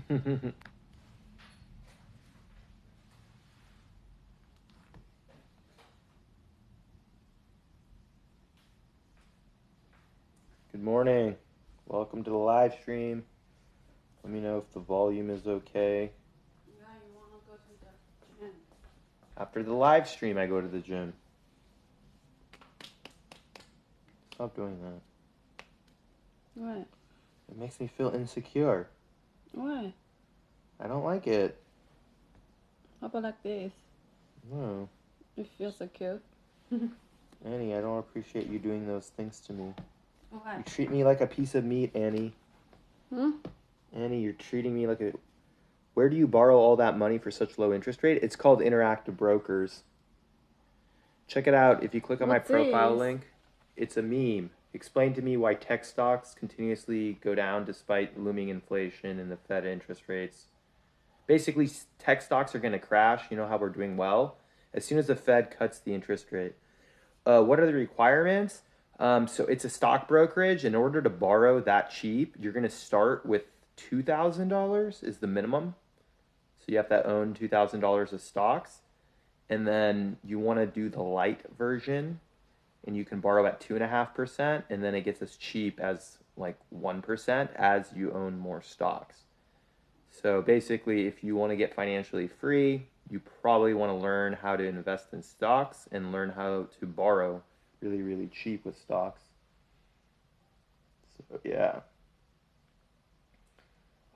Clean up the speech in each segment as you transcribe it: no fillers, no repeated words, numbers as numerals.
Good morning. Welcome to the live stream. Let me know if the volume is okay. Yeah, you want to go to the gym. After the live stream, I go to the gym. Stop doing that. What? It makes me feel insecure. Why? I don't like it. How about like this? No. You feel so cute. Annie, I don't appreciate you doing those things to me. Why? You treat me like a piece of meat, Annie. Hmm? Annie, you're treating me like a... Where do you borrow all that money for such low interest rate? It's called Interactive Brokers. Check it out. If you click on my What's profile this? link, it's a meme. Explain to me why tech stocks continuously go down despite looming inflation and the Fed interest rates. Basically, tech stocks are going to crash. You know how we're doing well? As soon as the Fed cuts the interest rate. What are the requirements? So it's a stock brokerage. In order to borrow that cheap, you're going to start with $2,000 is the minimum. So you have to own $2,000 of stocks. And then you want to do the light version, and you can borrow at 2.5%, and then it gets as cheap as like 1% as you own more stocks. So basically, if you want to get financially free, you probably want to learn how to invest in stocks and learn how to borrow really, really cheap with stocks. So yeah,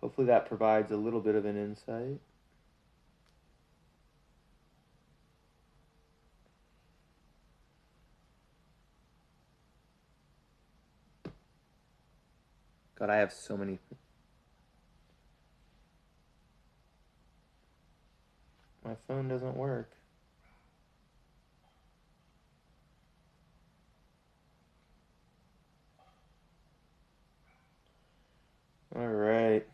hopefully that provides a little bit of an insight. God, I have so many. My phone doesn't work. All right.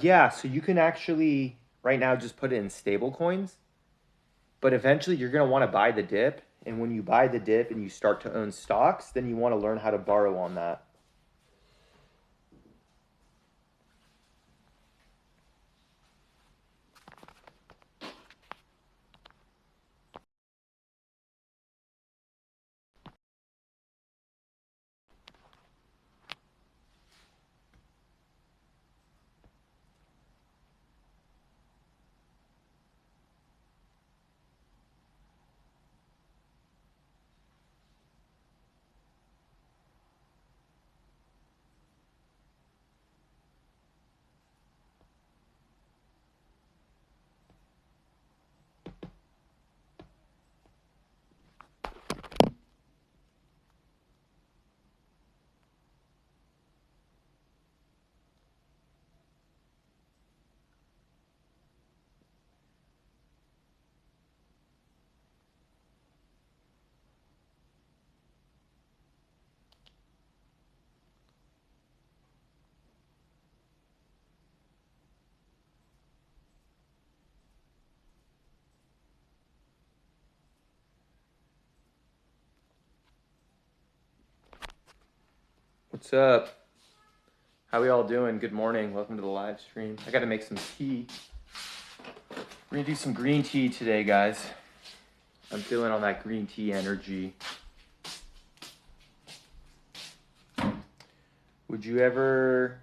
Yeah, so you can actually right now just put it in stable coins, but eventually you're going to want to buy the dip. And when you buy the dip and you start to own stocks, then you want to learn how to borrow on that. What's up? How we all doing? Good morning. Welcome to the live stream. I got to make some tea. We're going to do some green tea today, guys. I'm feeling on that green tea energy. Would you ever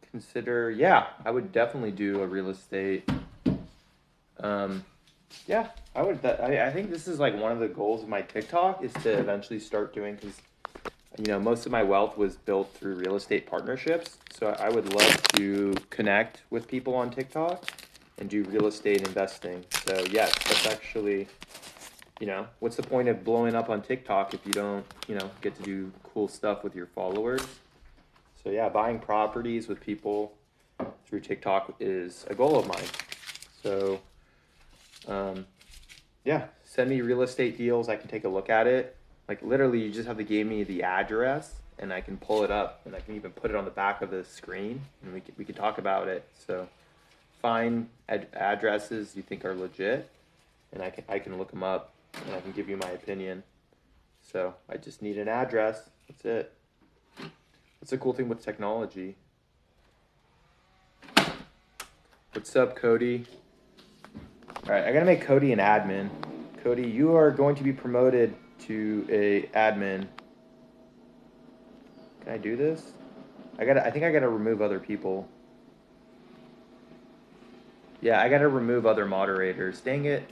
consider, yeah, I would definitely do a real estate. Yeah, I would. I think this is like one of the goals of my TikTok is to eventually start doing, because most of my wealth was built through real estate partnerships. So I would love to connect with people on TikTok and do real estate investing. So yes, that's actually, what's the point of blowing up on TikTok if you don't, get to do cool stuff with your followers? So yeah, buying properties with people through TikTok is a goal of mine. So yeah, send me real estate deals. I can take a look at it. Like literally, you just have to give me the address, and I can pull it up, and I can even put it on the back of the screen, and we can talk about it. So find addresses you think are legit, and I can look them up, and I can give you my opinion. So I just need an address. That's it. That's the cool thing with technology. What's up, Cody? All right, I gotta make Cody an admin. Cody, you are going to be promoted to a admin. Can I do this? I think I gotta remove other people. Yeah, I gotta remove other moderators. Dang it.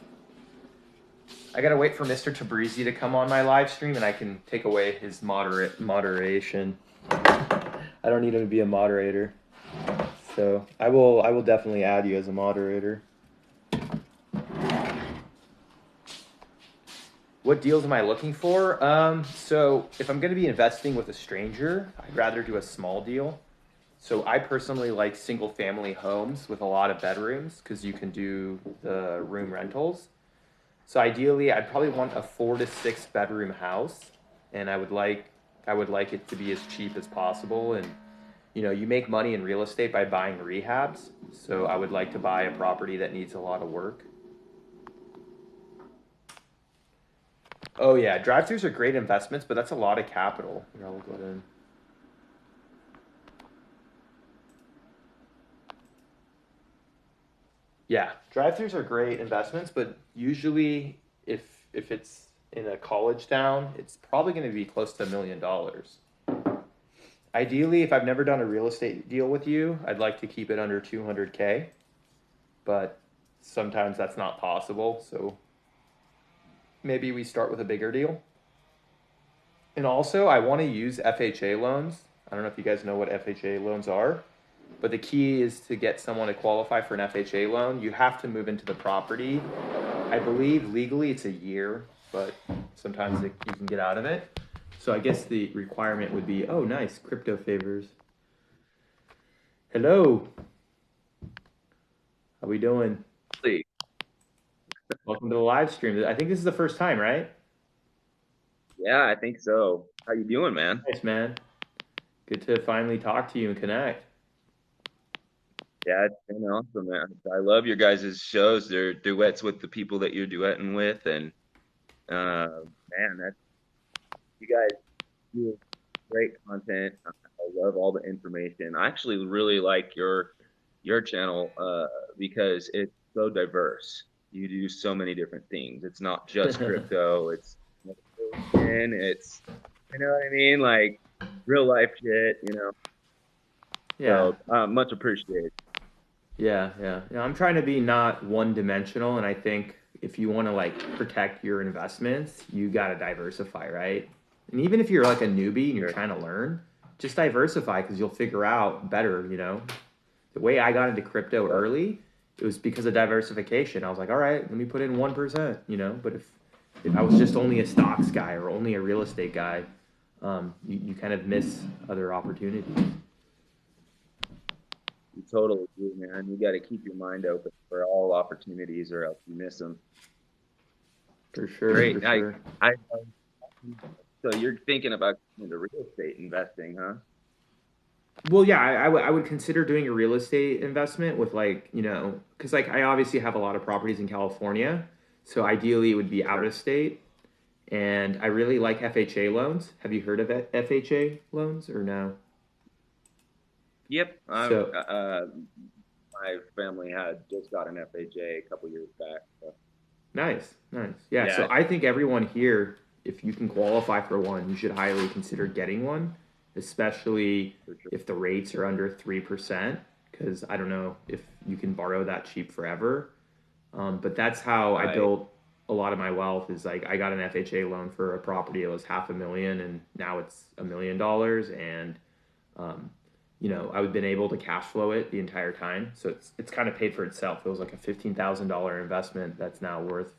I gotta wait for Mr. Tabrizi to come on my live stream, and I can take away his moderation. I don't need him to be a moderator. So I will definitely add you as a moderator. What deals am I looking for? So if I'm going to be investing with a stranger, I'd rather do a small deal. So I personally like single family homes with a lot of bedrooms because you can do the room rentals. So ideally, I'd probably want a 4 to 6 bedroom house, and I would like it to be as cheap as possible. And you make money in real estate by buying rehabs. So I would like to buy a property that needs a lot of work. Oh yeah, drive-throughs are great investments, but that's a lot of capital. Here, I'll go ahead and yeah, drive-throughs are great investments, but usually if if it's in a college town, it's probably going to be close to $1 million. Ideally, if I've never done a real estate deal with you, I'd like to keep it under 200K, but sometimes that's not possible. So maybe we start with a bigger deal. And also, I want to use FHA loans. I don't know if you guys know what FHA loans are, but the key is to get someone to qualify for an FHA loan. You have to move into the property. I believe legally it's a year, but sometimes you can get out of it. So I guess the requirement would be, oh, nice, crypto favors. Hello, how we doing? Lee. Welcome to the live stream. I think this is the first time, right? Yeah, I think so. How you doing, man? Nice, man. Good to finally talk to you and connect. Yeah, it's been awesome, man. I love your guys' shows. They're duets with the people that you're duetting with, and man, that you guys do great content. I love all the information. I actually really like your channel because it's so diverse. You do so many different things. It's not just crypto. It's meditation. It's you know what I mean, like real life shit. Yeah, So much appreciated. yeah. I'm trying to be not one dimensional, and I think if you want to like protect your investments, you got to diversify, right? And even if you're like a newbie and you're Sure. trying to learn, just diversify because you'll figure out better. The way I got into crypto Yep. early, it was because of diversification. I was like, all right, let me put in 1%. But if I was just only a stocks guy or only a real estate guy, you kind of miss other opportunities. You totally do, man. You got to keep your mind open for all opportunities, or else you miss them. For sure, for Great. sure. I. So you're thinking about getting into real estate investing, huh? Well, yeah, I would consider doing a real estate investment with because like I obviously have a lot of properties in California, so ideally it would be out Sure. of state, and I really like FHA loans. Have you heard of FHA loans or no? Yep. So My family had just got an FHA a couple years back. So nice, nice. Yeah, yeah, so I think everyone here, if you can qualify for one, you should highly consider getting one, especially for sure. if the rates are under 3%, because I don't know if you can borrow that cheap forever. But that's how I Right. built a lot of my wealth is like I got an FHA loan for a property that was 500,000 and now it's $1 million. And um, I've been able to cash flow it the entire time. So it's kind of paid for itself. It was like a $15,000 investment that's now worth,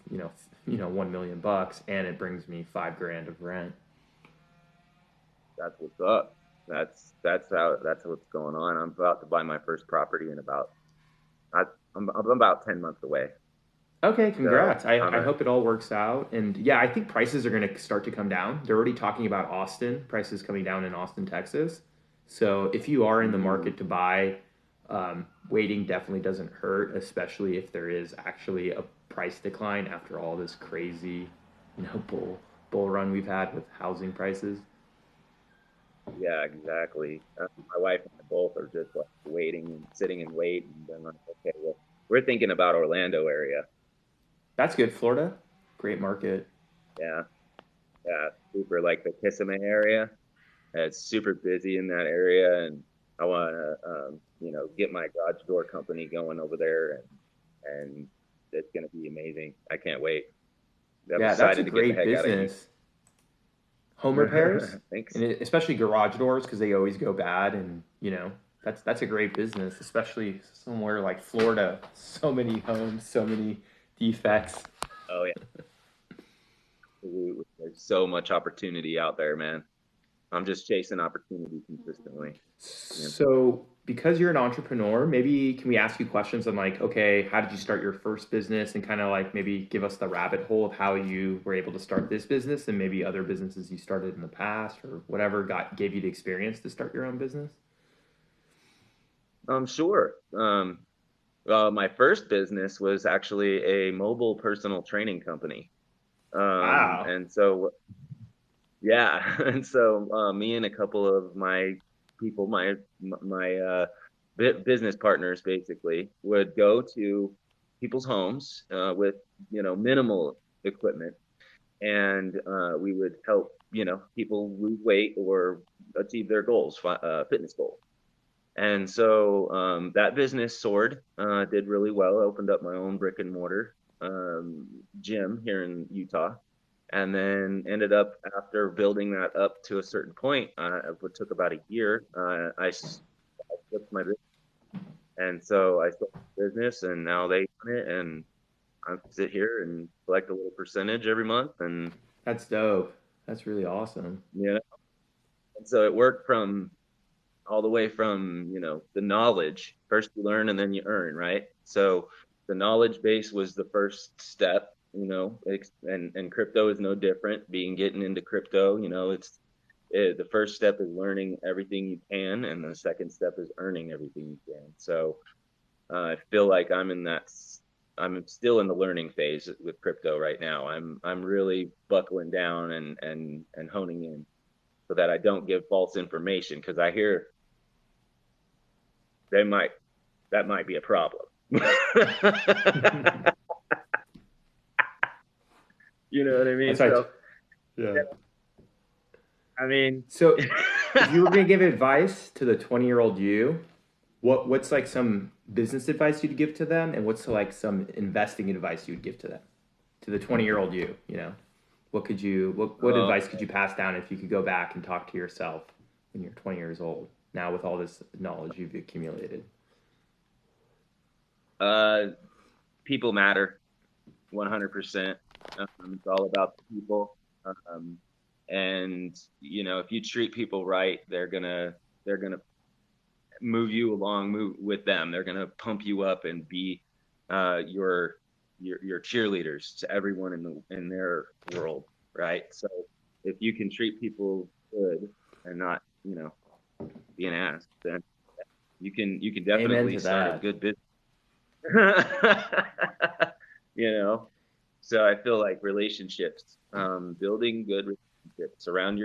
1 million bucks, and it brings me 5 grand of rent. That's what's up. That's what's going on. I'm about to buy my first property in about I, I'm about 10 months away. Okay, So congrats. I'm I a hope it all works out. And yeah, I think prices are going to start to come down. They're already talking about Austin, prices coming down in Austin, Texas. So if you are in the mm, market to buy, waiting definitely doesn't hurt, especially if there is actually a price decline after all this crazy, bull run we've had with housing prices. yeah, exactly. My wife and I both are just like waiting and sitting and wait, and then like, okay, well, we're thinking about Orlando area. That's good. Florida, great market. Yeah, yeah, super like the Kissimmee area. It's super busy in that area, and I want to, get my garage door company going over there, and it's gonna be amazing. I can't wait. I'm Yeah, that's a excited to get the great heck out of business. Home repairs, Houston. Thanks. and especially garage doors because they always go bad, and that's a great business, especially somewhere like Florida. So many homes, so many defects. Oh yeah, absolutely. There's so much opportunity out there, man. I'm just chasing opportunity consistently. Yeah. So, because you're an entrepreneur, maybe can we ask you questions on like, okay, how did you start your first business, and kind of like maybe give us the rabbit hole of how you were able to start this business and maybe other businesses you started in the past or whatever gave you the experience to start your own business? Sure. Well, my first business was actually a mobile personal training company. Wow. And so yeah, and so me and a couple of my people, my business partners, basically would go to people's homes with minimal equipment, and we would help people lose weight or achieve their goals, fitness goals. And so that business soared, did really well. I opened up my own brick and mortar gym here in Utah. And then ended up after building that up to a certain point, it took about a year. I flipped my business, and so I sold the business, and now they own it, and I sit here and collect a little percentage every month, and That's dope. That's really awesome. and so it worked from all the way from the knowledge. First you learn and then you earn, right? So the knowledge base was the first step, and crypto is no different. Being getting into crypto, the first step is learning everything you can, and the second step is earning everything you can. So I feel like I'm still in the learning phase with crypto right now. I'm really buckling down and honing in so that I don't give false information, because I hear they might that might be a problem. You know what I That's mean? right. So, Yeah. I mean, So, if you were going to give advice to the 20-year-old you, what's like some business advice you'd give to them, and what's like some investing advice you'd give to them, to the 20-year-old you? What uh, advice could you pass down if you could go back and talk to yourself when you're 20 years old? Now with all this knowledge you've accumulated. uh, people matter 100%. It's all about the people. Um, and if you treat people right, they're gonna move you along, move with them. They're gonna pump you up and be your cheerleaders to everyone in their world, right? So if you can treat people good and not be an ass, then you can Amen definitely to start a that. good business. you know so I feel like relationships, building good relationships, surround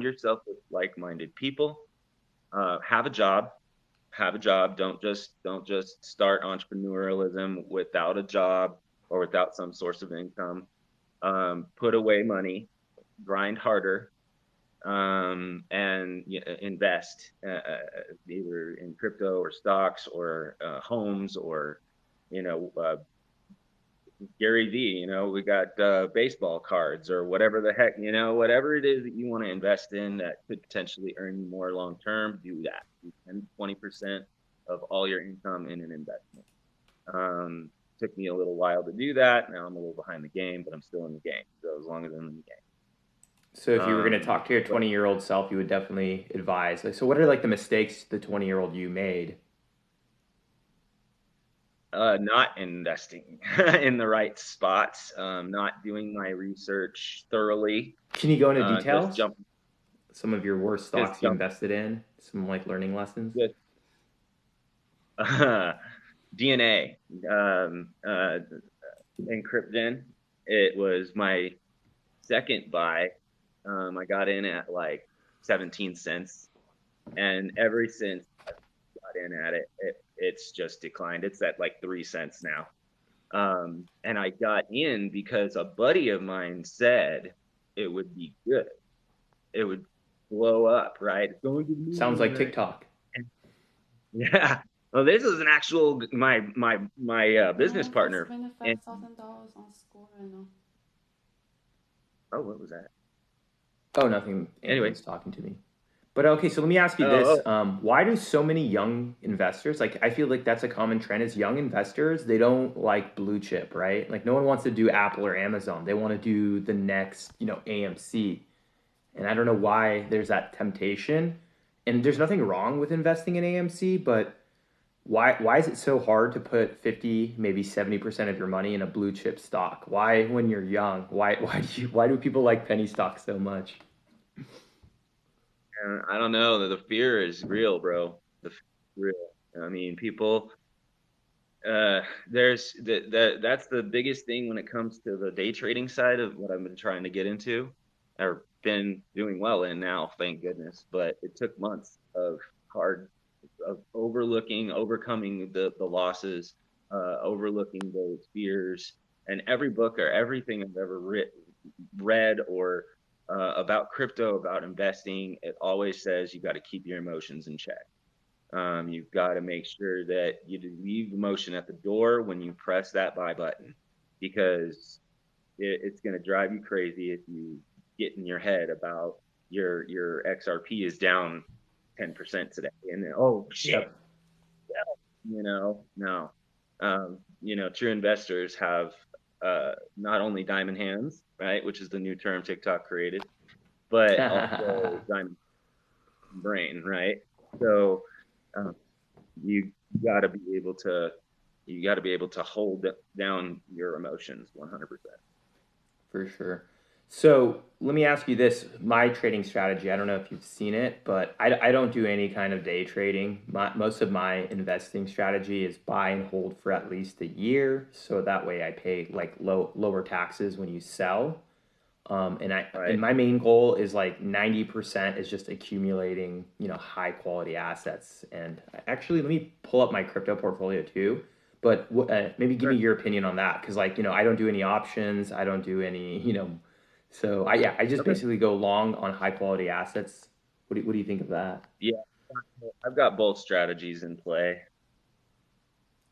yourself with like-minded people. Have a job. Don't just start entrepreneurialism without a job or without some source of income. Put away money, grind harder, and invest, either in crypto or stocks or homes, or you know uh, Gary V. We got baseball cards or whatever the heck, whatever it is that you want to invest in that could potentially earn you more long term. Do that. Do 10, 20% of all your income in an investment. Took me a little while to do that. Now I'm a little behind the game, but I'm still in the game. So as long as I'm in the So game. if you were going to talk to your But 20-year-old self, you would definitely advise. Like, so what are like the mistakes the 20-year-old you made? Not investing in the right spots, not doing my research thoroughly, Can you go into just details? jump, Some of your worst just stocks you jump, invested in, some like learning lessons. just DNA, Encryptgen. It was my second buy. I got in at like 17 cents, and ever since I got in at it's just declined. It's at like 3 cents now. And I got in because a buddy of mine said it would be good. It would blow up, right? It's going to the Sounds moon, like right? TikTok. Yeah. Well, this is an actual my business No, I partner. spent And $5,000 on school right now. oh, what was that? Oh, nothing. Anyway, Anyone's talking to me. But okay, so let me ask you oh, this: why do so many young investors like? I feel like that's a common trend. Is young investors they don't like blue chip, right? Like no one wants to do Apple or Amazon. They want to do the next, AMC. And I don't know why there's that temptation. And there's nothing wrong with investing in AMC, but why is it so hard to put 50, maybe 70% of your money in a blue chip stock? Why when you're young? Why do people like penny stocks so much? I don't know. The fear is real, bro. The fear is real. I mean, people. There's that's the biggest thing when it comes to the day trading side of what I've been trying to get into, or been doing well in now, thank goodness. But it took months of hard, of overcoming the losses, overlooking those fears, and every book or everything I've ever read or about crypto, about investing, it always says you got to keep your emotions in check. You've got to make sure that you leave the motion at the door when you press that buy button, because it's going to drive you crazy if you get in your head about your XRP is down 10% today, and then, oh shit, Yep. no. True investors have not only diamond hands, right, which is the new term TikTok created, but also diamond brain, right? So um, you got to be able to hold down your emotions 100%. For sure. So let me ask you this: my trading strategy. I don't know if you've seen it, but I don't do any kind of day trading. Most of my investing strategy is buy and hold for at least a year, so that way I pay like lower taxes when you sell. And Right. my main goal is like 90% is just accumulating, high quality assets. And actually, let me pull up my crypto portfolio too. But maybe give me Sure. your opinion on that, because like I don't do any options, I don't do any, so I just Okay. basically go long on high quality assets. What do you think of that? Yeah, I've got both strategies in play.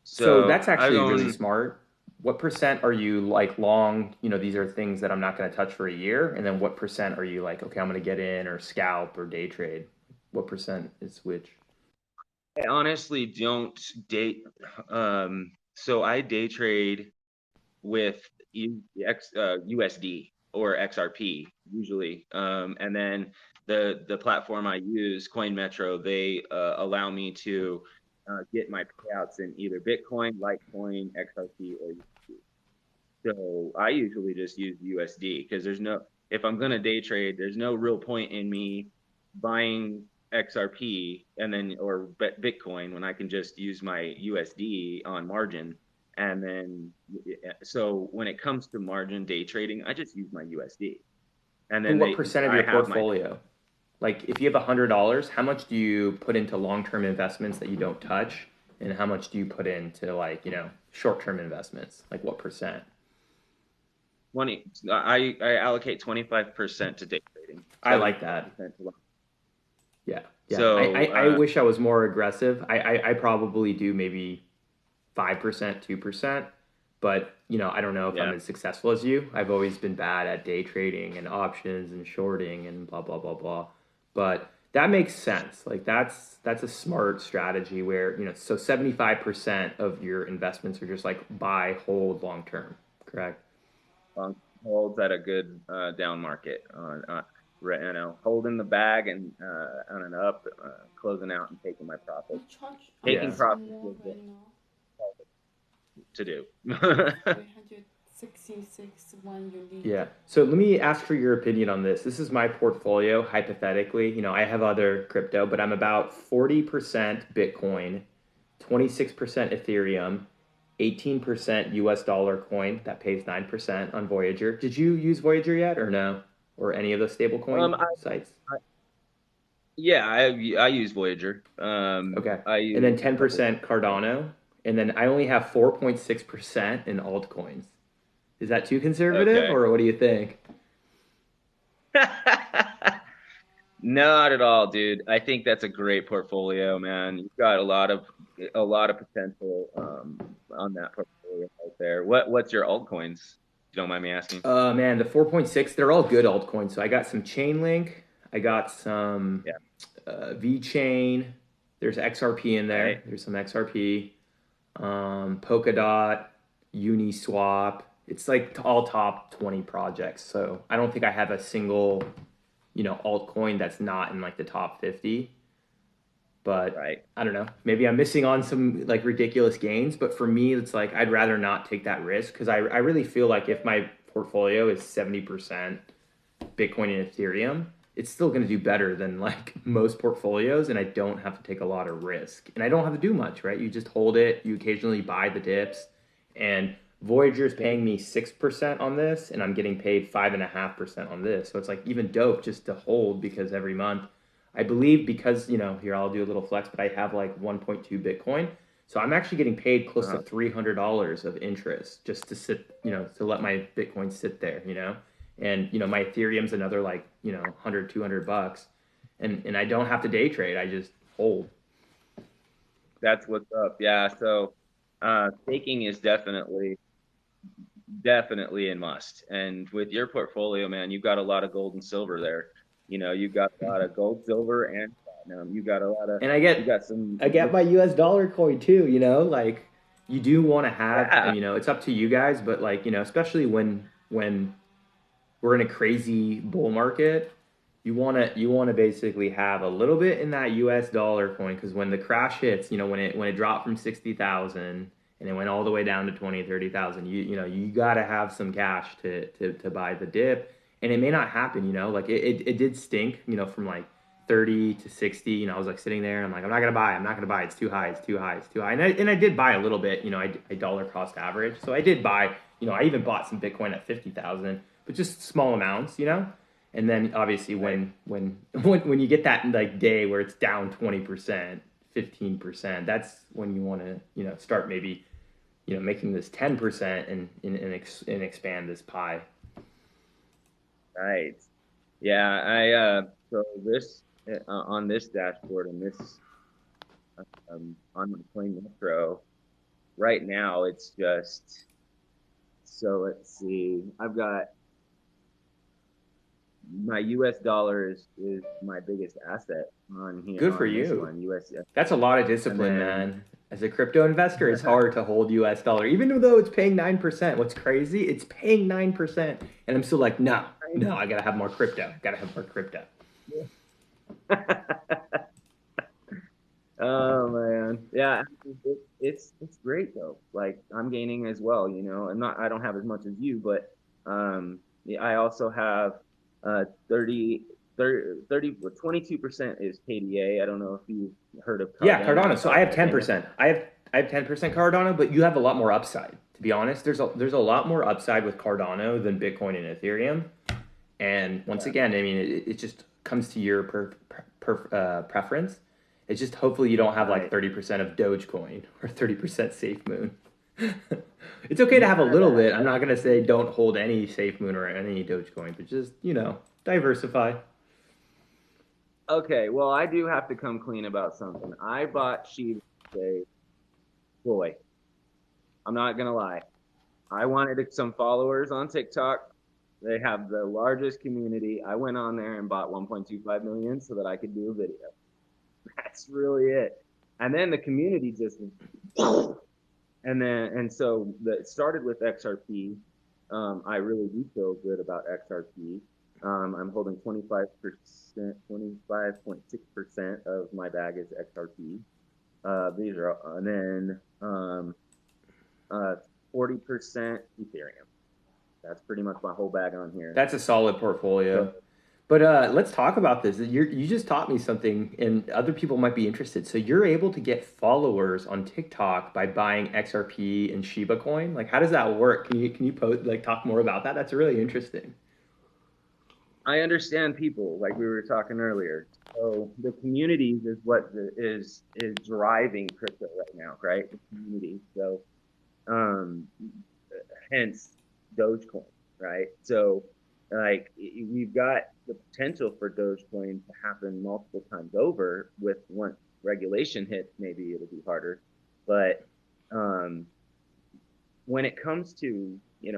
So So that's I actually go really in. smart. What percent are you like long? These are things that I'm not going to touch for a year. And then what percent are you like, okay, I'm going to get in or scalp or day trade? What percent is which? I honestly don't date. So I day trade with USD or XRP usually, and then the platform I use, Coin Metro, they allow me to get my payouts in either Bitcoin, Litecoin, XRP, or USD. So I usually just use USD because if I'm gonna day trade, there's no real point in me buying XRP and then or Bitcoin when I can just use my USD on margin. And then, so when it comes to margin day trading, I just use my USD. And But then what percent of I your have my, portfolio? Like if you have $100, how much do you put into long-term investments that you don't touch? And how much do you put into like, short-term investments? Like what percent? 20, I allocate 25% to day trading, I like that. 75% to long. Yeah, yeah. I, So, I, I wish I was more aggressive. I probably do maybe 5%, 2%, but I don't know if I'm yeah. as successful as you. I've always been bad at day trading and options and shorting and blah blah blah blah. But that makes sense. Like that's a smart strategy where, so 75% of your investments are just like buy, hold long term, correct? long holds at a good down market on holding the bag and on an up, closing out and taking my I profits. charge Taking Yeah. almost profits more with right now. to do. 366 one unique. Yeah. So let me ask for your opinion on this. This is my portfolio, hypothetically. I have other crypto, but I'm about 40% Bitcoin, 26% Ethereum, 18% US dollar coin that pays 9% on Voyager. Did you use Voyager yet or no? Or any of those stablecoin I, sites? I yeah, I use Voyager. Okay. I And then use a couple. 10% Cardano. And then I only have 4.6% in altcoins. Is that too conservative Okay. or what do you think? Not at all, dude. I think that's a great portfolio, man. You've got a lot of potential on that portfolio right there. What's your altcoins? If you don't mind me asking. Man, the 4.6, they're all good altcoins. So I got some Chainlink, I got some Yeah, VeChain, there's XRP in right. there, there's some XRP, Polkadot, Uniswap. It's like all top 20 projects. So I don't think I have a single, altcoin that's not in like the top 50. But Right. I don't know. Maybe I'm missing on some like ridiculous gains. But for me, it's like I'd rather not take that risk because I really feel like if my portfolio is 70% Bitcoin and Ethereum, it's still going to do better than like most portfolios. And I don't have to take a lot of risk. And I don't have to do much, right? You just hold it, you occasionally buy the dips. And Voyager is paying me 6% on this, and I'm getting paid 5.5% on this. So it's like even dope just to hold because every month I believe because, here I'll do a little flex, but I have like 1.2 Bitcoin. So I'm actually getting paid close to $300 of interest just to sit, to let my Bitcoin sit there. And, my Ethereum's another like, 100, $200. And I don't have to day trade. I just hold. That's what's up. Yeah. So staking is definitely a must. And with your portfolio, man, you've got a lot of gold and silver there. You've got a lot of gold, silver, and platinum. And I You get got some. I get my US dollar coin too, like you do want to have, Yeah. and it's up to you guys, but like, especially when we're in a crazy bull market, you want to basically have a little bit in that US dollar coin because when the crash hits, when it dropped from 60,000 and it went all the way down to 20, 30,000, you got to have some cash to buy the dip. And it may not happen, like it did stink, from like 30 to 60, I was like sitting there and I'm like, I'm not gonna buy. It's too high. It's too high. It's too high. And I did buy a little bit, I dollar cost average. So I did buy, I even bought some Bitcoin at 50,000, but just small amounts. And then obviously Right. when you get that like day where it's down 20%, 15%, that's when you want to, start maybe, making this 10% and expand this pie. Right. Yeah. So this on this dashboard and this on my Coin Metro right now, it's just so let's see. I've got my US dollar is my biggest asset on here Good for on this you. one. US That's a lot of and discipline, then man. As a crypto investor, it's hard to hold US dollar, even though it's paying 9%. What's crazy? It's paying 9%. And I'm still like, no, no, I gotta have more crypto. Gotta have more crypto. Oh man, yeah, it's great though. Like I'm gaining as well, I don't have as much as you, but yeah, I also have 30, 22% is KDA. I don't know if you've heard of Yeah, Cardano. Cardano. So I have 10%. I have 10% Cardano, but you have a lot more upside. To be honest, there's a lot more upside with Cardano than Bitcoin and Ethereum. And once Yeah, again, I mean, it just comes to your preference. It's just hopefully you don't have like right. 30% of Dogecoin or 30% SafeMoon. It's okay to Yeah, have a little that, bit. I'm not gonna say don't hold any SafeMoon or any Dogecoin, but just diversify. okay. Well, I do have to come clean about something. I bought Shiba today. Boy, I'm not gonna lie. I wanted some followers on TikTok. They have the largest community. I went on there and bought 1.25 million so that I could do a video. That's really it. And then the community just it started with XRP. I really do feel good about XRP. I'm holding 25%, 25.6% of my bag is XRP. And then uh, 40% Ethereum. That's pretty much my whole bag on here. That's a solid portfolio. So But let's talk about this. You just taught me something, and other people might be interested. So you're able to get followers on TikTok by buying XRP and Shiba Coin. Like, how does that work? Can you post like talk more about that? That's really interesting. I understand people, like we were talking earlier. So the communities is what is driving crypto right now, right? The community. So um, hence Dogecoin, right? So like we've got the potential for Dogecoin to happen multiple times over. With once regulation hits, maybe it'll be harder. But um, when it comes to,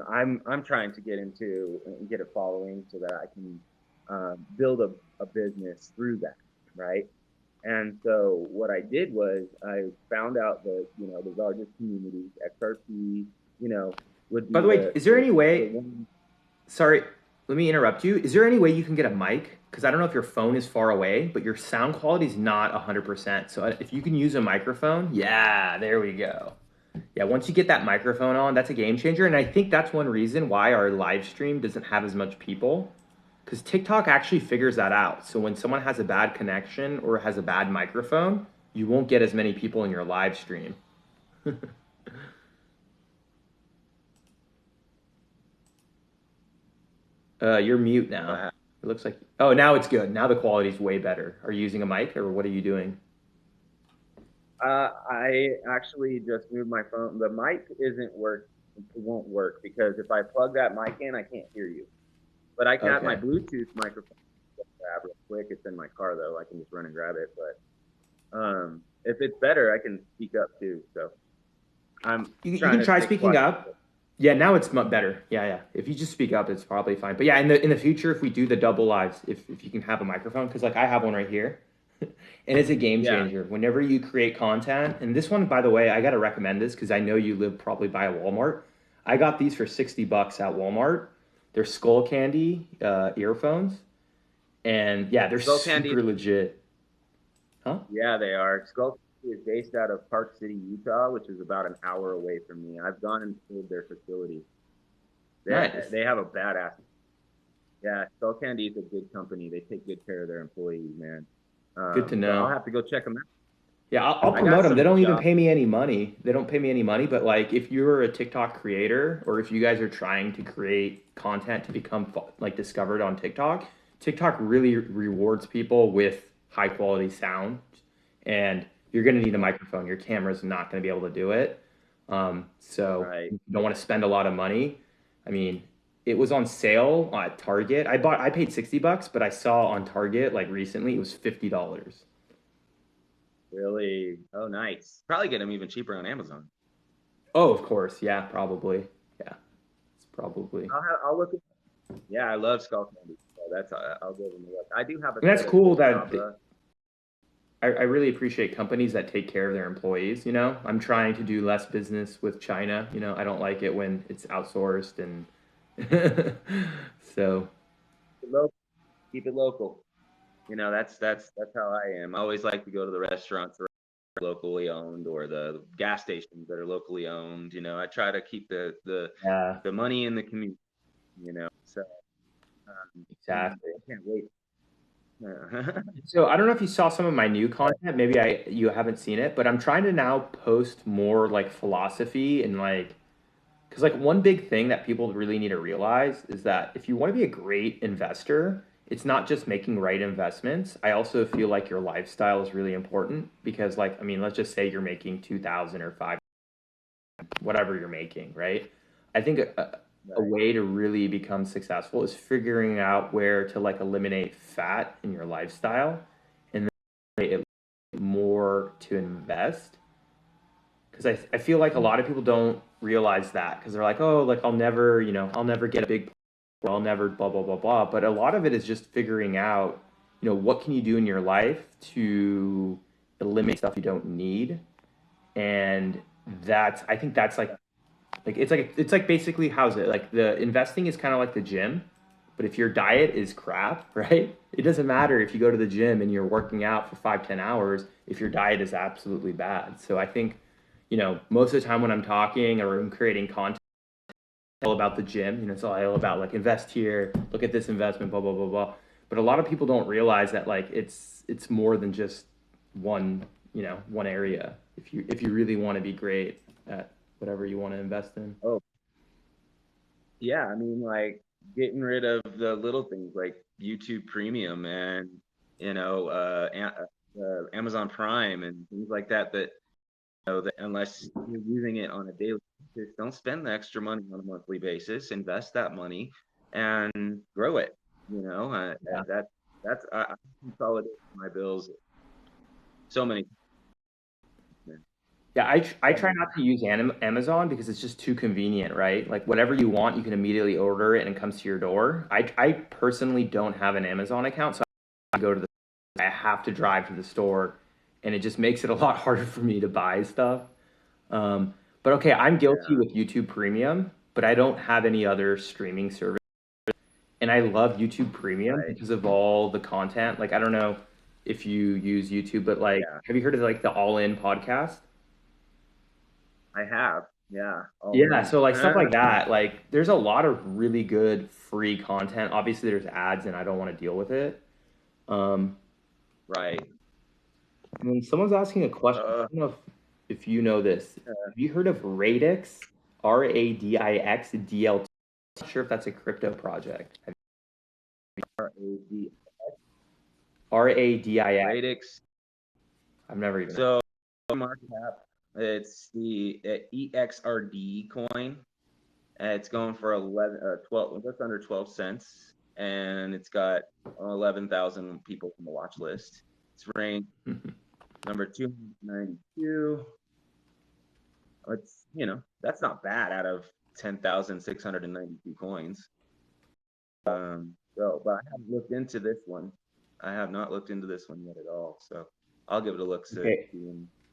I'm trying to get into and get a following so that I can build a business through that, right? And so what I did was I found out that the largest communities, XRP, would By be the way, is there any the way? one. Sorry, let me interrupt you. Is there any way you can get a mic? Because I don't know if your phone is far away, but your sound quality is not 100%. So if you can use a microphone, yeah, there we go. Yeah, once you get that microphone on, that's a game changer. And I think that's one reason why our live stream doesn't have as much people. Because TikTok actually figures that out. So when someone has a bad connection or has a bad microphone, you won't get as many people in your live stream. You're mute now. It looks like. Oh, now it's good. Now the quality's way better. Are you using a mic or what are you doing? I actually just moved my phone. The mic isn't work. It won't work because if I plug that mic in, I can't hear you. But I can have my Okay. Bluetooth microphone grab real quick. It's in my car though. I can just run and grab it. But if it's better, I can speak up too. So I'm You trying can to try stay speaking quiet. up. Yeah, now it's much better. Yeah, yeah. If you just speak up, it's probably fine. But yeah, in the future, if we do the double lives, if you can have a microphone, because like I have one right here, and it's a game Yeah. changer. Whenever you create content, and this one, by the way, I gotta recommend this because I know you live probably by a Walmart. I got these for $60 at Walmart. They're skull candy earphones, and yeah, they're Skull Candy. super legit. Huh? Yeah, they are. Skull Candy is based out of Park City, Utah, which is about an hour away from me. I've gone and toured their facility. They Nice. they have a badass. Yeah, Skull Candy is a good company. They take good care of their employees, man. Good to So I'll know. have to go check them out. Yeah, I'll I promote got them. They some don't even jobs. pay me any money. They don't pay me any money, but like if you're a TikTok creator or if you guys are trying to create content to become like discovered on TikTok, TikTok really rewards people with high quality sound and you're going to need a microphone. Your camera's not going to be able to do it. So Right. you don't want to spend a lot of money. I mean, it was on sale at Target. I paid $60, but I saw on Target like recently it was $50. Really? Oh, nice. Probably get them even cheaper on Amazon. Oh, of course. Yeah, probably. Yeah, it's probably. I'll look at. Yeah, I love Skull Candy. So I'll give them a look. I do have a And that's set of cool that Jabra. I really appreciate companies that take care of their employees. I'm trying to do less business with China. I don't like it when it's outsourced and so Local, keep it local. That's how I am. I always like to go to the restaurants that are locally owned or the gas stations that are locally owned. I try to keep yeah, the money in the community. So exactly. I can't wait. So I don't know if you saw some of my new content. Maybe you haven't seen it, but I'm trying to now post more like philosophy and like because like one big thing that people really need to realize is that if you want to be a great investor, it's not just making right investments. I also feel like your lifestyle is really important because like I mean, let's just say you're making 2,000 or 5 whatever you're making, right? I think a Right. way to really become successful is figuring out where to like eliminate fat in your lifestyle and then it more to invest because I feel like a lot of people don't realize that because they're like, oh, like I'll never get a big, or I'll never blah blah blah blah. But a lot of it is just figuring out, what can you do in your life to eliminate stuff you don't need, and I think that's like it's like basically how's it like the investing is kind of like the gym, but if your diet is crap, right? It doesn't matter if you go to the gym and you're working out for 5-10 hours if your diet is absolutely bad. So I think most of the time when I'm talking or I'm creating content, all about the gym. It's all about like invest here, look at this investment, blah blah blah blah. But a lot of people don't realize that like it's more than just one area. If you really want to be great at whatever you want to invest in. Oh, yeah. I mean, like getting rid of the little things like YouTube Premium and Amazon Prime and things like that. That that unless you're using it on a daily basis, don't spend the extra money on a monthly basis. Invest that money and grow it. Yeah. And that's I consolidate my bills so many times. Yeah, I So try many not to use Amazon because it's just too convenient, right? Like whatever you want, you can immediately order it and it comes to your door. I personally don't have an Amazon account, so I go to the I have to drive to the store, and it just makes it a lot harder for me to buy stuff. But okay, I'm guilty Yeah, with YouTube Premium, but I don't have any other streaming service. And I love YouTube Premium right. because of all the content. Like I don't know if you use YouTube, but like Yeah, have you heard of like the All In podcast? I have. Yeah, all Yeah, in. so like stuff like that, like there's a lot of really good free content. Obviously there's ads and I don't want to deal with it. Um, Right. and then someone's asking a question. I Uh, don't know if you know this. Have you heard of Radix? Radix DLT. Not sure if that's a crypto project. RAD Radix. Radix. I've never even heard. So market cap, it's the EXRD coin. It's going for 12, just under 12 cents, and it's got 11,000 people on the watch list. It's ranked number 292. That's not bad out of 10,692 coins. But I haven't looked into this one. I have not looked into this one yet at all. So I'll give it a look. So, Okay.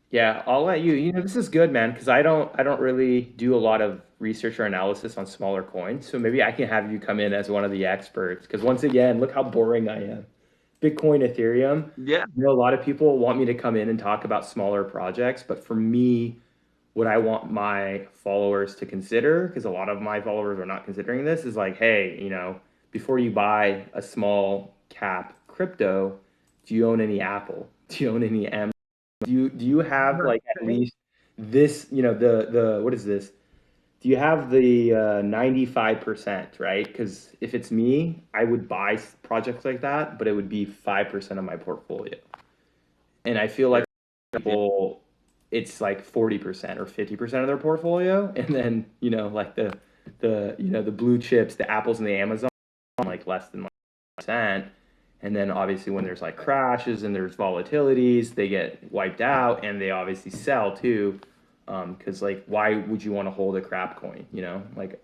Yeah, I'll let you. This is good, man, because I don't really do a lot of research or analysis on smaller coins. So maybe I can have you come in as one of the experts. Because once again, look how boring I am. Bitcoin, Ethereum. yeah, A lot of people want me to come in and talk about smaller projects, but for me, what I want my followers to consider, because a lot of my followers are not considering this, is like, hey, before you buy a small cap crypto, do you own any Apple? Do you own any Amazon? Do you have like at least this, the what is this? Do you have the 95%, right? Because if it's me, I would buy projects like that, but it would be 5% of my portfolio. And I feel like sure. Yeah, people, it's like 40% or 50% of their portfolio. And then, like the blue chips, the Apples and the Amazon, like less than like percent. And then obviously when there's like crashes and there's volatilities, they get wiped out and they obviously sell too. Because like, why would you want to hold a crap coin? Like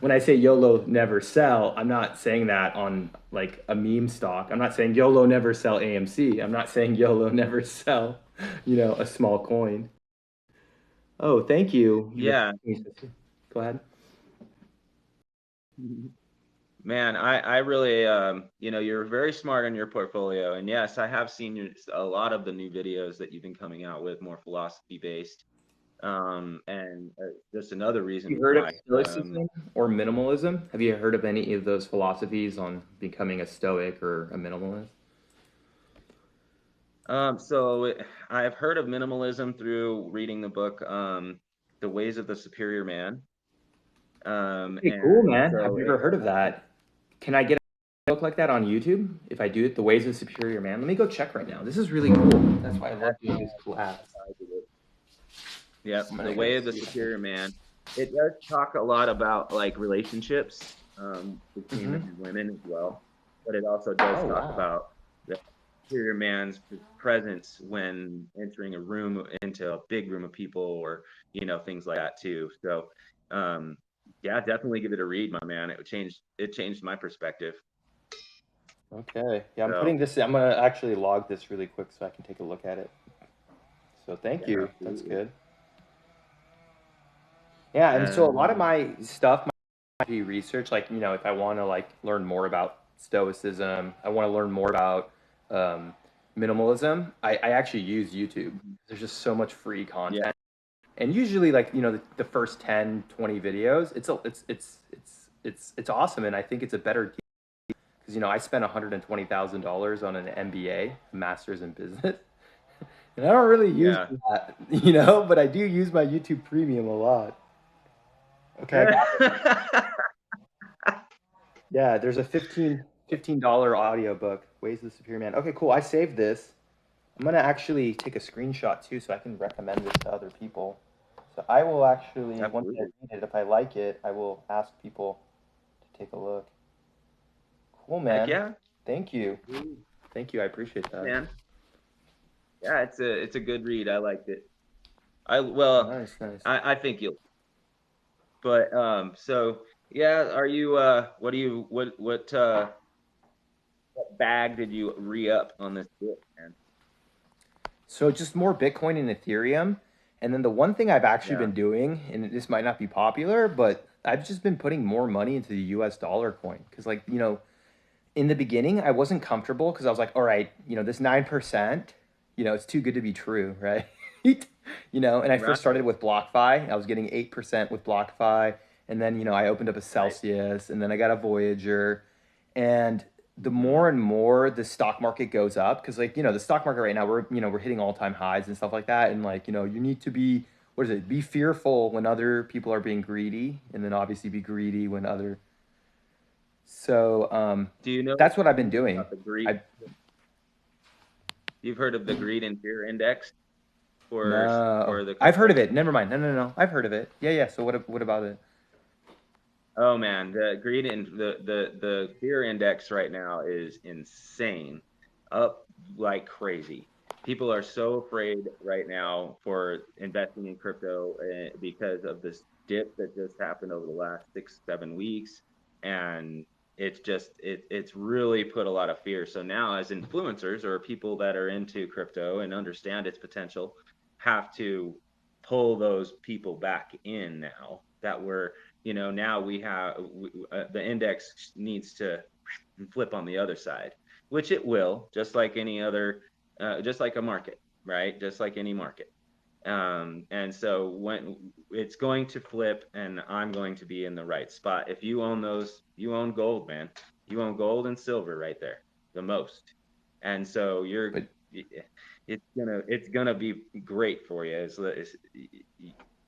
when I say YOLO never sell, I'm not saying that on like a meme stock. I'm not saying YOLO never sell AMC. I'm not saying YOLO never sell, a small coin. Oh, thank you. yeah. Go ahead. Man, I really, you're very smart on your portfolio. And yes, I have seen a lot of the new videos that you've been coming out with, more philosophy based. And just another You reason heard of why. Stoicism or minimalism? Have you heard of any of those philosophies on becoming a Stoic or a minimalist? I've heard of minimalism through reading the book, The Ways of the Superior Man. Okay, cool, And man. I've so never heard of that. Can I get a book like that on YouTube if I do it? The Ways of Superior Man. Let me go check right now. This is really cool. That's why I love doing these collabs. Yep, I'm The gonna go Way of the see if I can. Superior Man. It does talk a lot about like relationships between men Mm-hmm. and women as well, but it also does Oh talk wow. about the superior man's presence when entering a room into a big room of people, or things like that too. So, um, yeah, definitely give it a read, my man. It changed my perspective. Okay. Yeah, I'm So putting this. I'm gonna actually log this really quick so I can take a look at it. So thank yeah, you. That's absolutely. good. Yeah, and so a lot of Um, my stuff might be research. Like, if I want to like learn more about Stoicism, I want to learn more about um, minimalism. I actually use YouTube. There's just so much free yeah, content, And usually, like, the first 10, 20 videos, it's awesome, and I think it's a better deal because I spent $120,000 on an MBA, master's in business, and I don't really use Yeah. that, but I do use my YouTube Premium a lot. Okay, I got Yeah, there's a $15 audiobook, Ways of the Superior Man. Okay, cool. I saved this. I'm gonna actually take a screenshot too so I can recommend this to other people. So I will actually, once I Absolutely. read it, if I like it, I will ask people to take a look. Cool, Heck man. yeah. Thank you. Absolutely. Thank you. I appreciate Yeah, that. man. Yeah, it's a good read. I liked it. I well, Nice, nice. I think you'll. But so yeah, are you what do you what bag did you re-up on this bit, man? So just more Bitcoin and Ethereum. And then the one thing I've actually Yeah. been doing, and this might not be popular, but I've just been putting more money into the US dollar coin. Because, like, in the beginning, I wasn't comfortable because I was like, all right, this 9%, it's too good to be true, right? And I Right. first started with BlockFi. I was getting 8% with BlockFi. And then, I opened up a Right. Celsius, and then I got a Voyager. And the Hmm. more and more the stock market goes up, because, like, the stock market right now, we're hitting all-time highs and stuff like that. And, like, you need to be, what is it? Be fearful when other people are being greedy, and then obviously be greedy when other so Do you know that's what I've been doing. about the greed? I You've heard of the greed and fear index No, for the I've heard of crypto? it. Never mind. No, no, no. I've heard of it. Yeah, yeah. So what about it? Oh man, the greed and the fear index right now is insane, up like crazy. People are so afraid right now for investing in crypto because of this dip that just happened over the last 6, 7 weeks, and it's really put a lot of fear. So now, as influencers or people that are into crypto and understand its potential, have to pull those people back in now that we're now we have the index needs to flip on the other side, which it will, just like any other, just like a market, right? Just like any market. And so when it's going to flip, and I'm going to be in the right spot. If you own those, you own gold, man. You own gold and silver right there, the most. And so But it's gonna be great for you.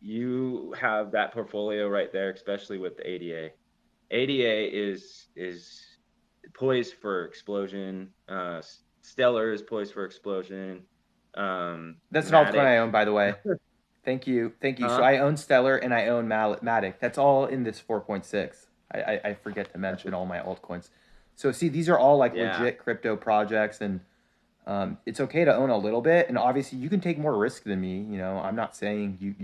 You have that portfolio right there, especially with the ADA. ADA is poised for explosion. Stellar is poised for explosion. that's an altcoin Matic, I own, by the way. Thank you, thank you. So huh? I own Stellar and I own Matic. That's all in this 4.6. I forget to That's mention what, all my altcoins. So see, these are all like yeah. legit crypto projects, and it's okay to own a little bit. And obviously, you can take more risk than me. I'm not saying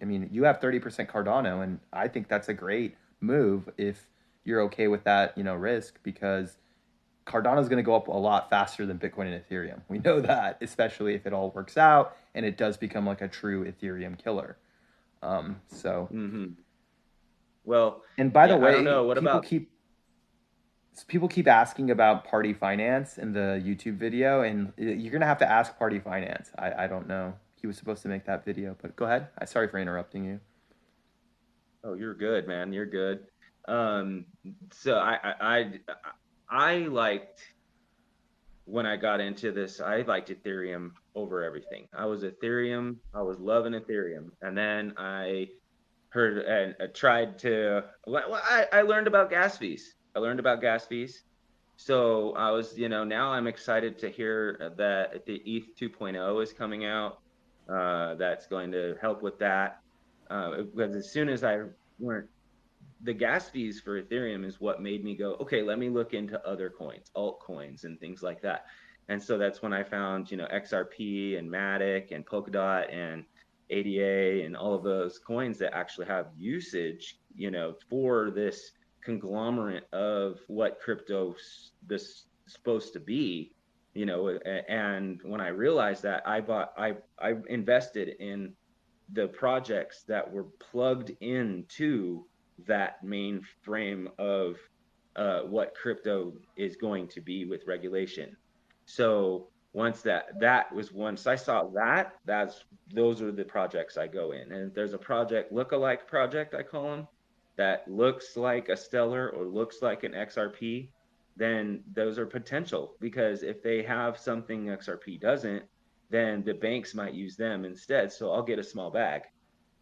I mean, you have 30% Cardano, and I think that's a great move if you're okay with that, risk because Cardano is going to go up a lot faster than Bitcoin and Ethereum. We know that, especially if it all works out and it does become like a true Ethereum killer. So, Hmm. Well, and by the yeah. I don't way, know. What about? people keep asking about party finance in the YouTube video, and you're gonna have to ask party finance. I don't know. He was supposed to make that video, but go ahead. I sorry for interrupting you. Oh, you're good, man. You're good. Um, so I liked when I got into this. I liked Ethereum over everything. I was Ethereum. I was loving Ethereum, and then I heard and tried to. Well, I learned about gas fees. I learned about gas fees. So I was, now I'm excited to hear that the ETH 2.0 is coming out. That's going to help with that. Because as soon as I learned the gas fees for Ethereum is what made me go, okay, let me look into other coins, altcoins, and things like that. And so that's when I found, XRP and Matic and Polkadot and ADA and all of those coins that actually have usage, for this conglomerate of what crypto this is supposed to be, and when I realized that, I invested in the projects that were plugged into that main frame of what crypto is going to be with regulation. So once I saw that, those are the projects I go in. And if there's a project, look-alike project, I call them, that looks like a Stellar or looks like an XRP, then those are potential, because if they have something XRP doesn't, then the banks might use them instead. So I'll get a small bag.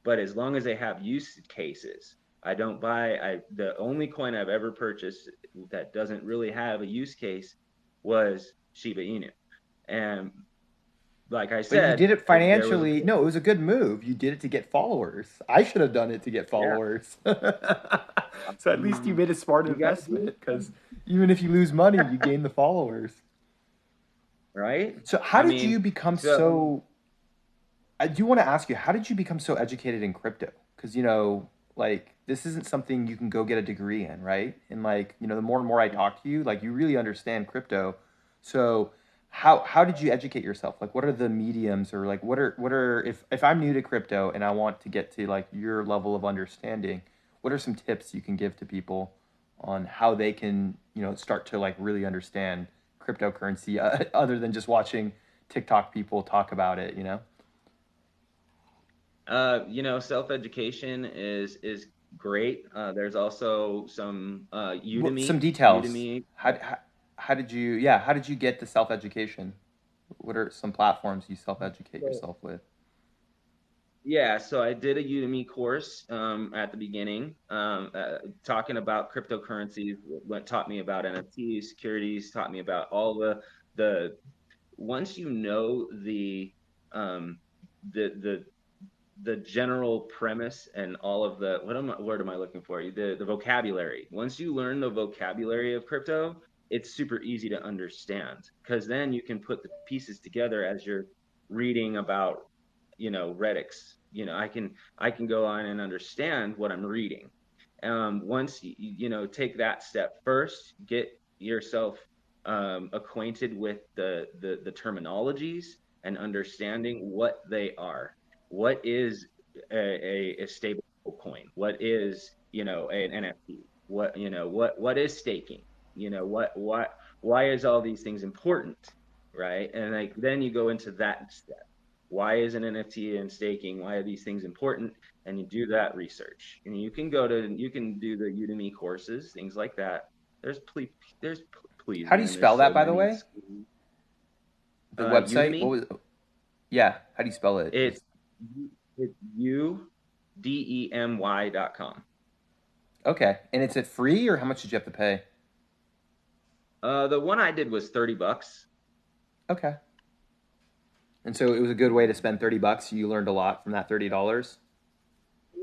But as long as they have use cases, I don't buy. The only coin I've ever purchased that doesn't really have a use case was Shiba Inu. And like I But you said, did it there was financially. No, it was a good move. You did it to get followers. I should have done it to get yeah, followers. So at least you made a smart you got to do investment, it, because even if you lose money, you gain the followers. right? So how I did you mean, become so so I do want to ask you, how did you become so educated in crypto? Because, like, this isn't something you can go get a degree in, right? And, like, the more and more I talk to you, like, you really understand crypto. So how did you educate yourself? Like, what are the mediums, or like what are if I'm new to crypto and I want to get to like your level of understanding, what are some tips you can give to people on how they can, start to like really understand cryptocurrency, other than just watching TikTok people talk about it? self-education is great. There's also some Some Udemy. details. Udemy. How did you get the self education? What are some platforms you self educate So, yourself with? yeah, so I did a Udemy course at the beginning, talking about cryptocurrencies. What taught me about NFTs, securities, taught me about all the once you know um, the the general premise and all of the word am I looking for? The vocabulary. Once you learn the vocabulary of crypto, it's super easy to understand, because then you can put the pieces together as you're reading about, Redix. I can go on and understand what I'm reading. Once take that step first, get yourself acquainted with the terminologies and understanding what they are. What is a stable coin? What is an NFT? What is staking? Why is all these things important, right? And like then you go into that step. Why is an NFT and staking? Why are these things important? And you do that research. And you can do the Udemy courses, things like that. Please, How do you man, there's spell that, so by the many way? schools. The website? What Udemy, was? Yeah. How do you spell it? it's Just it's udemy.com. okay. And it's at free, or how much did you have to pay? The one I did was $30. Okay. And so it was a good way to spend $30. You learned a lot from that $30. It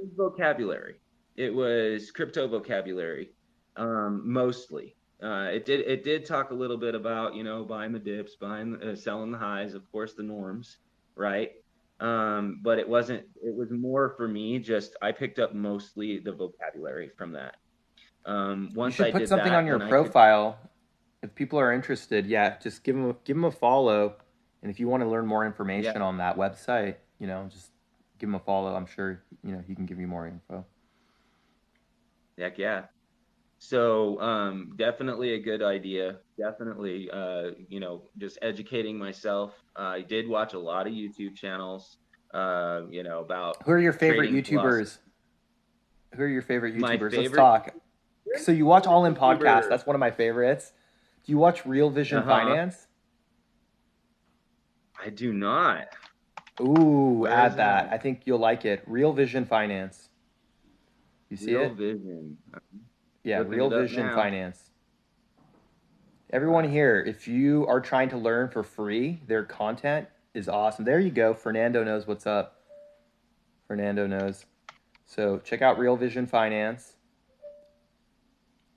was vocabulary. It was crypto vocabulary, mostly. It did talk a little bit about buying the dips, buying selling the highs, of course the norms, right? But it wasn't. It was more for me. Just I picked up mostly the vocabulary from that. You Once should I put did something on that, your then I could. profile. If people are interested, yeah, just give them a follow. And if you want to learn more Yeah, information on that website, just give him a follow. I'm sure he can give you more info. heck yeah. So definitely a good idea. Definitely, just educating myself. I did watch a lot of YouTube channels, about Who are your favorite trading philosophy. YouTubers? Who are your favorite My YouTubers? Let's favorite, talk. So you watch All In Podcast. YouTuber. That's one of my favorites. Do you watch Real Vision Uh-huh. Finance? I do not. Ooh, Where is add that. that? I think you'll like it. Real Vision Finance. You see Real it? Vision. I'm Yeah, looking Real it up Vision now. Finance. Everyone here, if you are trying to learn for free, their content is awesome. There you go. Fernando knows what's up. Fernando knows. So check out Real Vision Finance.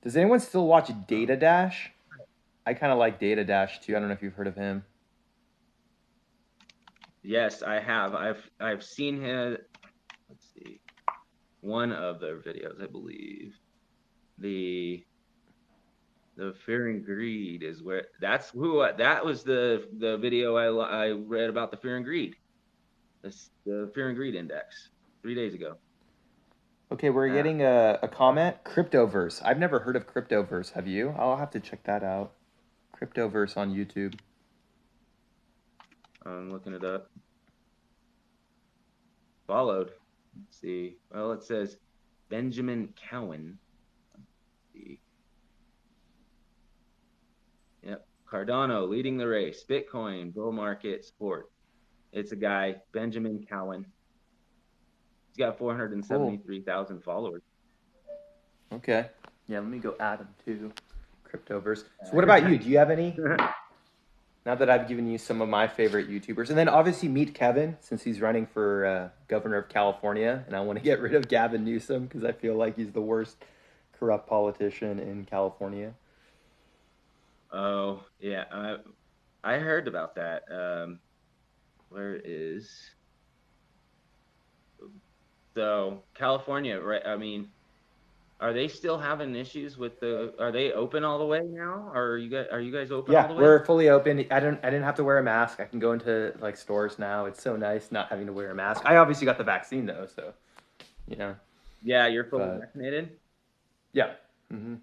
Does anyone still watch Oh, Data Dash? I kind of like Data Dash too. I don't know if you've heard of him. yes, I have. I've seen his. Let's see. One of their videos, I believe. The The Fear and Greed is where that was the video I read about the Fear and Greed. The Fear and Greed Index 3 days ago. Okay, we're Yeah. getting a comment. Cryptoverse. I've never heard of Cryptoverse. Have you? I'll have to check that out. Cryptoverse on YouTube. I'm looking it up. Followed. Let's see. Well, it says Benjamin Cowan. Let's see. Yep. Cardano leading the race. Bitcoin, bull market, sport. It's a guy, Benjamin Cowan. He's got Cool. 473,000 followers. Okay. Yeah, let me go add him to Cryptoverse. So what about you? Do you have any? Now that I've given you some of my favorite YouTubers, and then obviously meet Kevin since he's running for governor of California, and I want to get rid of Gavin Newsom because I feel like he's the worst corrupt politician in California. Oh, yeah. I heard about that. Where is so California, right? I mean, are they still having issues with are they open all the way now? Or are you guys open all Yeah, the way? we're fully open. I didn't have to wear a mask. I can go into like stores now. It's so nice not having to wear a mask. I obviously got the vaccine though, so you know. Yeah, you're fully But vaccinated? yeah. Hmm.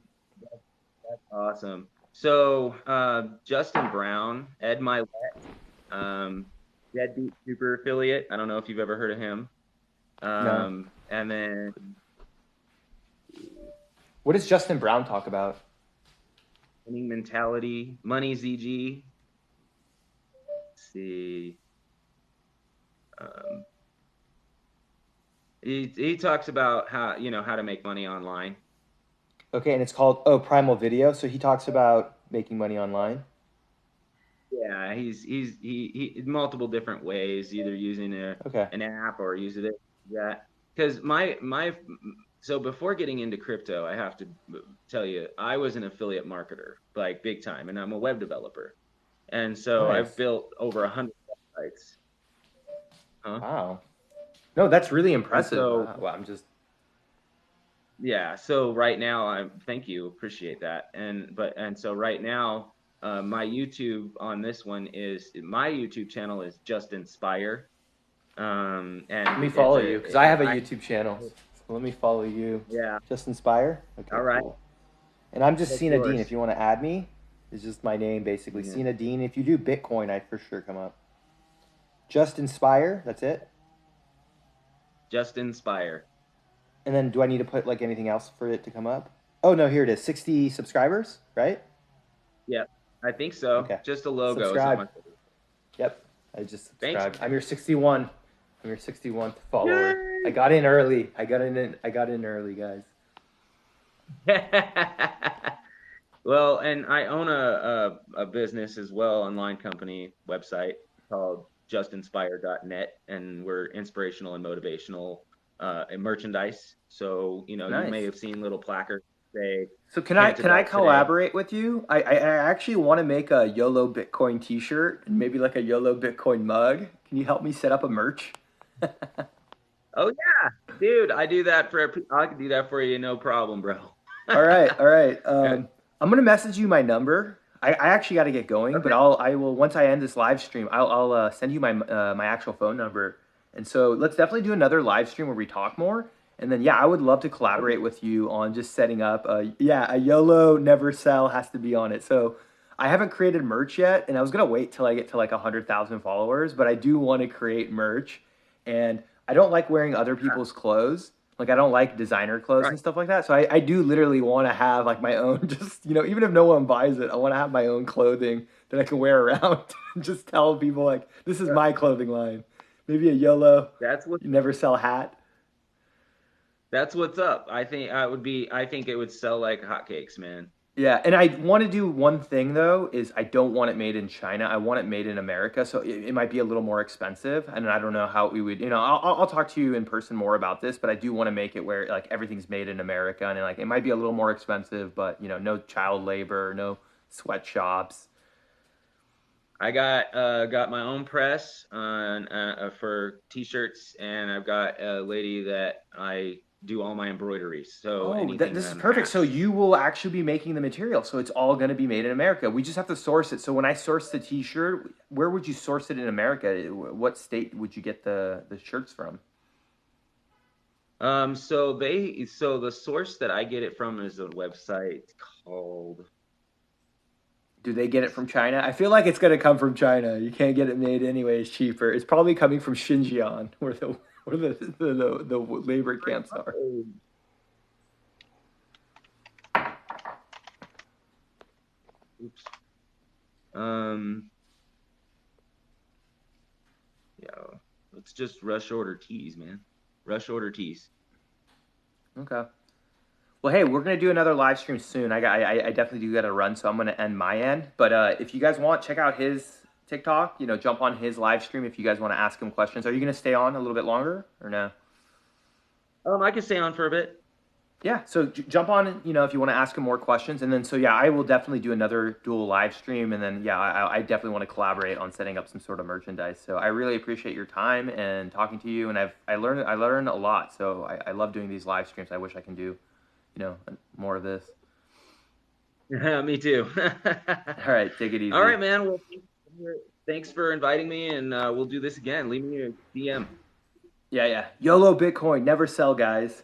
That's awesome. So, Justin Brown, Ed Milet, um, Deadbeat Super affiliate. I don't know if you've ever heard of him. No. And then What does Justin Brown talk about? Winning Mentality, Money ZG. Let's see. Um, he talks about how to make money online. Okay, and it's called Primal Video. So he talks about making money online. Yeah, he multiple different ways, either using Okay. an app or using it that because my so before getting into crypto, I have to tell you, I was an affiliate marketer, like big time, and I'm a web developer, and so I've Nice. built over 100 websites. Huh? Wow. No, that's really And impressive. so Wow. I'm just yeah, so right now thank you, appreciate that. And so right now, my YouTube on this one is my YouTube channel is Just Inspire. let And me it's follow you because I have a YouTube channel. So let me follow you. yeah, Just Inspire. Okay, all right, cool. And I'm just that's Cena Dean. If yours. you want to add me, it's just my name basically. Mhm. Cena Dean. If you do Bitcoin, I for sure come up. Just Inspire. That's it. Just Inspire. And then do I need to put like anything else for it to come up? Oh no, here it is. 60 subscribers, right? Yeah, I think so. Okay. Just a logo is not Subscribe. much. Yep. I just Thanks. subscribed. I'm your 61. I'm your 61th follower. I Yay! got in early. I got in early, guys. Well, and I own a business as well, online company website called justinspire.net, and we're inspirational and motivational and merchandise. So, you may Nice. have seen little placards say So can't can I adult today. collaborate with you? I actually want to make a YOLO Bitcoin T-shirt and maybe like a YOLO Bitcoin mug. Can you help me set up a merch? Oh yeah, dude, I can do that for you, no problem, bro. All right, all right. Okay. I'm gonna message you my number. I actually got to get going, but I will once I end this live stream. I'll send you my actual phone number, and so let's definitely do another live stream where we talk more. And then yeah, I would love to Okay. collaborate with you on just setting up. Yeah, a YOLO never sell has to be on it. So I haven't created merch yet, and I was gonna wait till I get to like 100,000 followers, but I do want to create merch, and I don't like wearing other people's clothes. Like I don't like designer clothes Right. and stuff like that. So I do literally want to have like my own just, even if no one buys it, I want to have my own clothing that I can wear around and just tell people like this is my clothing line. Maybe a YOLO, That's what you never sell hat. that's what's up. I think it would sell like hotcakes, man. Yeah, and I want to do one thing though is I don't want it made in China. I want it made in America, so it might be a little more expensive. And I don't know how we would, I'll talk to you in person more about this, but I do want to make it where like everything's made in America, and like it might be a little more expensive, but no child labor, no sweatshops. I got my own press on for t-shirts, and I've got a lady that I do all my embroideries. So Oh, anything this is on perfect. So hats. you will actually be making the material, so it's all going to be made in America. We just have to source it. So when I source the T-shirt, where would you source it in America? What state would you get the shirts from? So the source that I get it from is a website called Do they get it from China? I feel like it's gonna come from China. You can't get it made anyways cheaper. It's probably coming from Xinjiang, where the labor camps are. Oops. Um, yeah, let's just rush order teas, man. Rush order teas. Okay. Well, hey, we're gonna do another live stream soon. I definitely do gotta run, so I'm gonna end my end. But if you guys want, check out his TikTok. You know, jump on his live stream if you guys want to ask him questions. Are you gonna stay on a little bit longer or no? I can stay on for a bit. Yeah, so jump on, you know, if you want to ask him more questions, and then so yeah, I will definitely do another dual live stream, and then yeah, I definitely want to collaborate on setting up some sort of merchandise. So I really appreciate your time and talking to you, and I learned a lot. So I love doing these live streams. I wish I can do, you know, more of this. Yeah, me too. All right, take it All easy. right, man. Well, thanks for inviting me, and we'll do this again. Leave me a DM. Yeah, yeah. YOLO Bitcoin, never sell, guys.